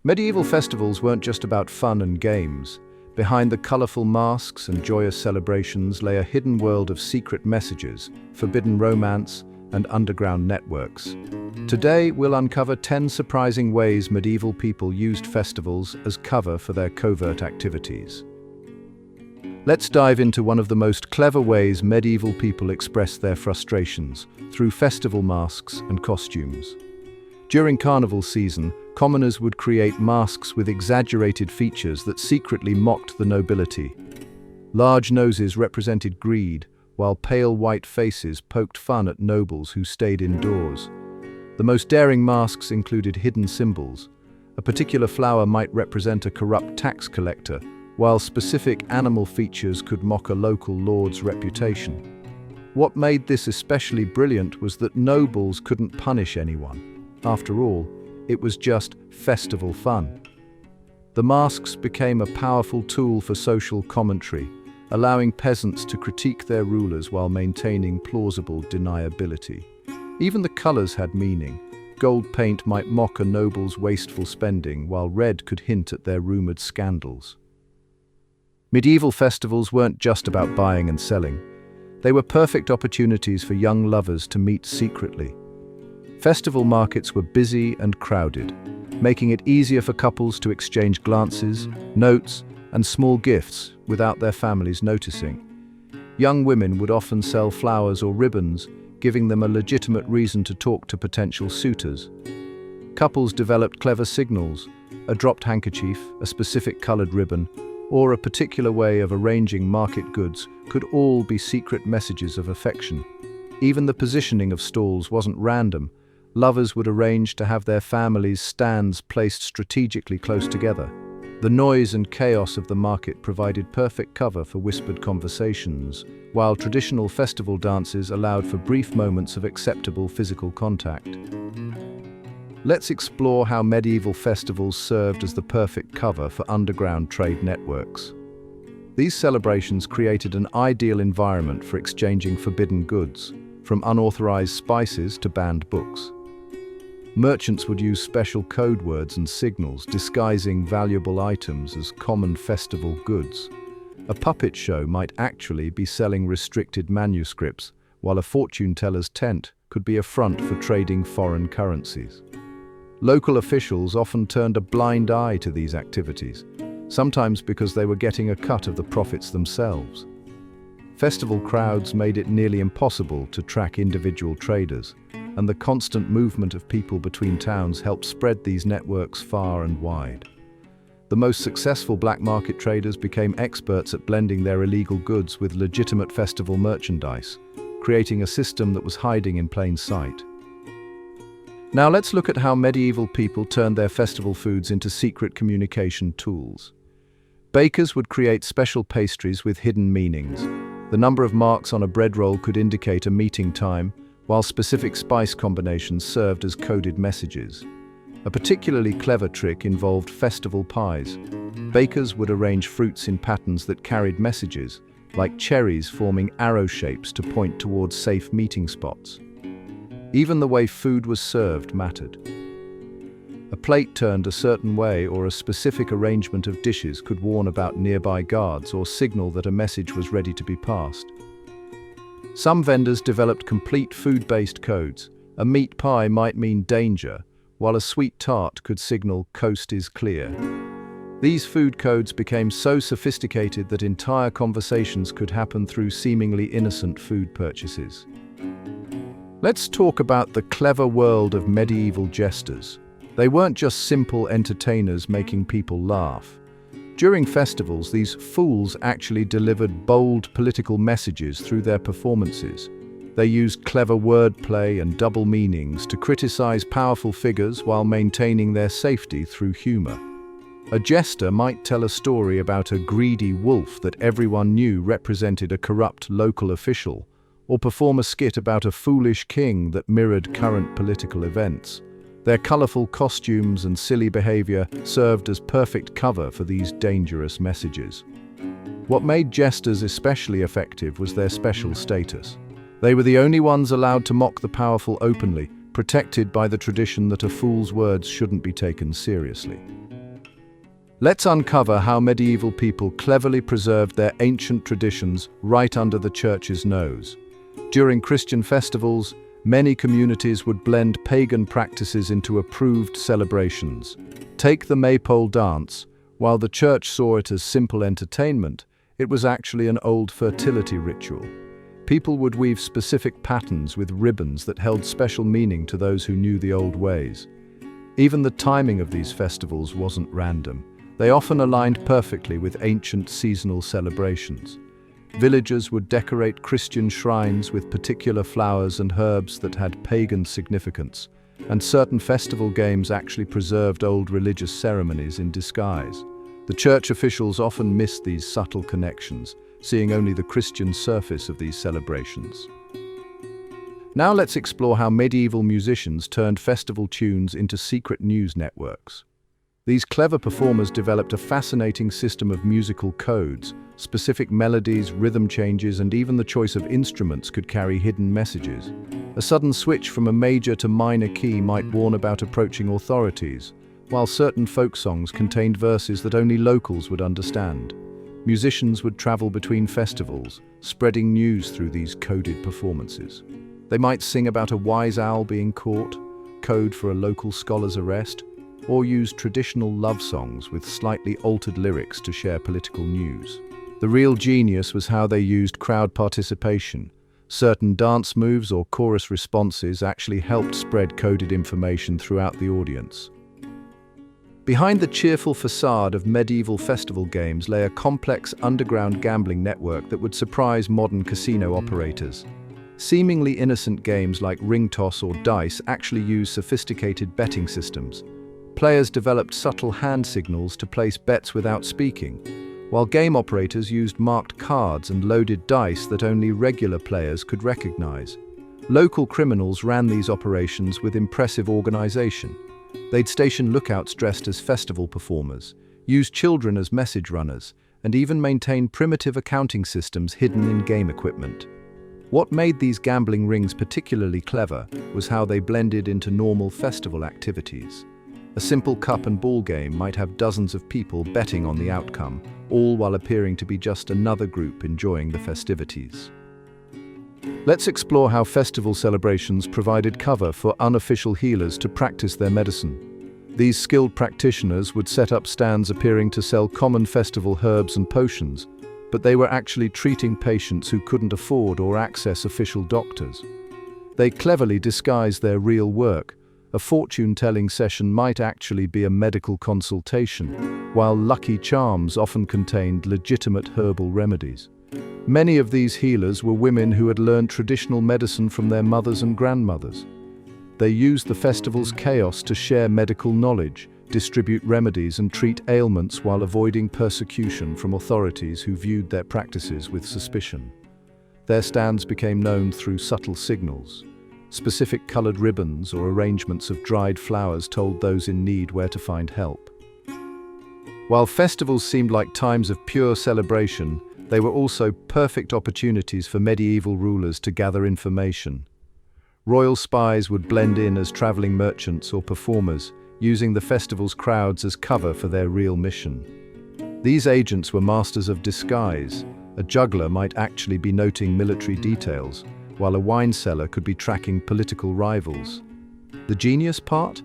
Medieval festivals weren't just about fun and games. Behind the colorful masks and joyous celebrations lay a hidden world of secret messages, forbidden romance, and underground networks. Today, we'll uncover 10 surprising ways medieval people used festivals as cover for their covert activities. Let's dive into one of the most clever ways medieval people expressed their frustrations, through festival masks and costumes. During carnival season, commoners would create masks with exaggerated features that secretly mocked the nobility. Large noses represented greed, while pale white faces poked fun at nobles who stayed indoors. The most daring masks included hidden symbols. A particular flower might represent a corrupt tax collector, while specific animal features could mock a local lord's reputation. What made this especially brilliant was that nobles couldn't punish anyone. After all, it was just festival fun. The masks became a powerful tool for social commentary, allowing peasants to critique their rulers while maintaining plausible deniability. Even the colors had meaning. Gold paint might mock a noble's wasteful spending, while red could hint at their rumored scandals. Medieval festivals weren't just about buying and selling. They were perfect opportunities for young lovers to meet secretly. Festival markets were busy and crowded, making it easier for couples to exchange glances, notes, and small gifts without their families noticing. Young women would often sell flowers or ribbons, giving them a legitimate reason to talk to potential suitors. Couples developed clever signals: a dropped handkerchief, a specific colored ribbon, or a particular way of arranging market goods could all be secret messages of affection. Even the positioning of stalls wasn't random. Lovers would arrange to have their families' stands placed strategically close together. The noise and chaos of the market provided perfect cover for whispered conversations, while traditional festival dances allowed for brief moments of acceptable physical contact. Let's explore how medieval festivals served as the perfect cover for underground trade networks. These celebrations created an ideal environment for exchanging forbidden goods, from unauthorized spices to banned books. Merchants would use special code words and signals, disguising valuable items as common festival goods. A puppet show might actually be selling restricted manuscripts, while a fortune teller's tent could be a front for trading foreign currencies. Local officials often turned a blind eye to these activities, sometimes because they were getting a cut of the profits themselves. Festival crowds made it nearly impossible to track individual traders, and the constant movement of people between towns helped spread these networks far and wide. The most successful black market traders became experts at blending their illegal goods with legitimate festival merchandise, creating a system that was hiding in plain sight. Now let's look at how medieval people turned their festival foods into secret communication tools. Bakers would create special pastries with hidden meanings. The number of marks on a bread roll could indicate a meeting time, while specific spice combinations served as coded messages. A particularly clever trick involved festival pies. Bakers would arrange fruits in patterns that carried messages, like cherries forming arrow shapes to point towards safe meeting spots. Even the way food was served mattered. A plate turned a certain way or a specific arrangement of dishes could warn about nearby guards or signal that a message was ready to be passed. Some vendors developed complete food-based codes. A meat pie might mean danger, while a sweet tart could signal coast is clear. These food codes became so sophisticated that entire conversations could happen through seemingly innocent food purchases. Let's talk about the clever world of medieval jesters. They weren't just simple entertainers making people laugh. During festivals, these fools actually delivered bold political messages through their performances. They used clever wordplay and double meanings to criticize powerful figures while maintaining their safety through humor. A jester might tell a story about a greedy wolf that everyone knew represented a corrupt local official, or perform a skit about a foolish king that mirrored current political events. Their colorful costumes and silly behavior served as perfect cover for these dangerous messages. What made jesters especially effective was their special status. They were the only ones allowed to mock the powerful openly, protected by the tradition that a fool's words shouldn't be taken seriously. Let's uncover how medieval people cleverly preserved their ancient traditions right under the church's nose. During Christian festivals, many communities would blend pagan practices into approved celebrations. Take the maypole dance. While the church saw it as simple entertainment, it was actually an old fertility ritual. People would weave specific patterns with ribbons that held special meaning to those who knew the old ways. Even the timing of these festivals wasn't random. They often aligned perfectly with ancient seasonal celebrations. Villagers would decorate Christian shrines with particular flowers and herbs that had pagan significance, and certain festival games actually preserved old religious ceremonies in disguise. The church officials often missed these subtle connections, seeing only the Christian surface of these celebrations. Now let's explore how medieval musicians turned festival tunes into secret news networks. These clever performers developed a fascinating system of musical codes. Specific melodies, rhythm changes, and even the choice of instruments could carry hidden messages. A sudden switch from a major to minor key might warn about approaching authorities, while certain folk songs contained verses that only locals would understand. Musicians would travel between festivals, spreading news through these coded performances. They might sing about a wise owl being caught, code for a local scholar's arrest, or use traditional love songs with slightly altered lyrics to share political news. The real genius was how they used crowd participation. Certain dance moves or chorus responses actually helped spread coded information throughout the audience. Behind the cheerful facade of medieval festival games lay a complex underground gambling network that would surprise modern casino operators. Seemingly innocent games like ring toss or dice actually use sophisticated betting systems. Players developed subtle hand signals to place bets without speaking, while game operators used marked cards and loaded dice that only regular players could recognize. Local criminals ran these operations with impressive organization. They'd station lookouts dressed as festival performers, use children as message runners, and even maintain primitive accounting systems hidden in game equipment. What made these gambling rings particularly clever was how they blended into normal festival activities. A simple cup and ball game might have dozens of people betting on the outcome, all while appearing to be just another group enjoying the festivities. Let's explore how festival celebrations provided cover for unofficial healers to practice their medicine. These skilled practitioners would set up stands appearing to sell common festival herbs and potions, but they were actually treating patients who couldn't afford or access official doctors. They cleverly disguised their real work. A fortune-telling session might actually be a medical consultation, while lucky charms often contained legitimate herbal remedies. Many of these healers were women who had learned traditional medicine from their mothers and grandmothers. They used the festival's chaos to share medical knowledge, distribute remedies, and treat ailments while avoiding persecution from authorities who viewed their practices with suspicion. Their stands became known through subtle signals. Specific colored ribbons or arrangements of dried flowers told those in need where to find help. While festivals seemed like times of pure celebration, they were also perfect opportunities for medieval rulers to gather information. Royal spies would blend in as traveling merchants or performers, using the festival's crowds as cover for their real mission. These agents were masters of disguise. A juggler might actually be noting military details, while a wine seller could be tracking political rivals. The genius part?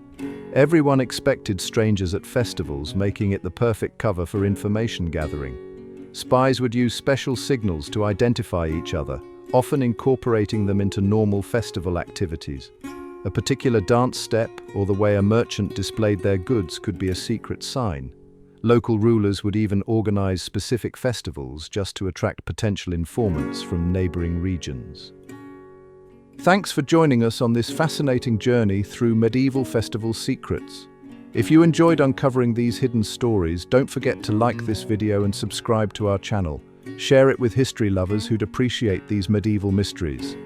Everyone expected strangers at festivals, making it the perfect cover for information gathering. Spies would use special signals to identify each other, often incorporating them into normal festival activities. A particular dance step or the way a merchant displayed their goods could be a secret sign. Local rulers would even organize specific festivals just to attract potential informants from neighboring regions. Thanks for joining us on this fascinating journey through medieval festival secrets. If you enjoyed uncovering these hidden stories, don't forget to like this video and subscribe to our channel. Share it with history lovers who'd appreciate these medieval mysteries.